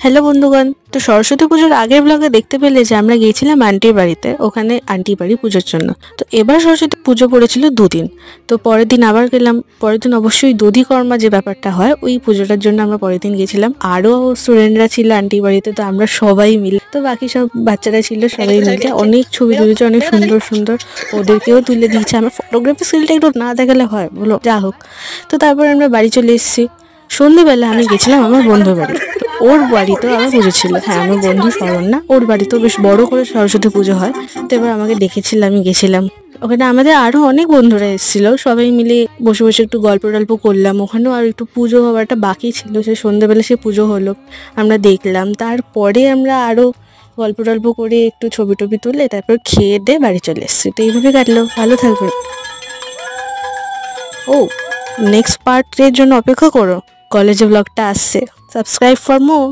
Hello বন্ধুগণ, তো সরস্বতী পুজোর আগের ব্লগে দেখতে পেলে যে আমরা গিয়েছিলাম আন্টির বাড়িতে, ওখানে আন্টি বাড়ি পুজোর জন্য। তো এবার সরস্বতী পুজো পড়েছিল দুদিন। তো পরের দিন আবার গেলাম। পরের দিন অবশ্যই দধিকর্মা যে ব্যাপারটা হয় ওই পুজোটার জন্য আমরা পরের দিন গেছিলাম। আরও স্টুডেন্টরা ছিল আন্টি বাড়িতে, তো আমরা সবাই মিলে, তো বাকি সব বাচ্চারা ছিল, সবাই মিলে অনেক ছবি তুলেছে, অনেক সুন্দর সুন্দর। ওদেরকেও তুলে দিয়েছে। আমার ফটোগ্রাফি স্কিলটা একটু না দেখালে হয় বলো, যা হোক। তো তারপর আমরা বাড়ি চলে এসেছি। সন্ধ্যেবেলা আমি গেছিলাম আমার বন্ধুর বাড়ি। ওর বাড়িতেও আমার পুজো ছিল। হ্যাঁ, আমার বন্ধু শরণ্যা, ওর বাড়িতেও বেশ বড় করে সরস্বতী পুজো হয়। তো এবার আমাকে ডেকেছিল, আমি গেছিলাম। ওখানে আমাদের আরও অনেক বন্ধুরা এসেছিল, সবাই মিলে বসে বসে একটু গল্প টল্প করলাম। ওখানেও আর একটু পুজো হওয়াটা বাকি ছিল, সে সন্ধ্যেবেলা সে পুজো হলো, আমরা দেখলাম। তারপরে আমরা আরও গল্প টল্প করে একটু ছবি টবি তুলে তারপর খেয়ে দিয়ে বাড়ি চলে এসেছি। তো এইভাবে কাটলো। ভালো থাকবে। ও, নেক্সট পার্টের জন্য অপেক্ষা করো, কলেজে ব্লগটা আসছে। Subscribe for more.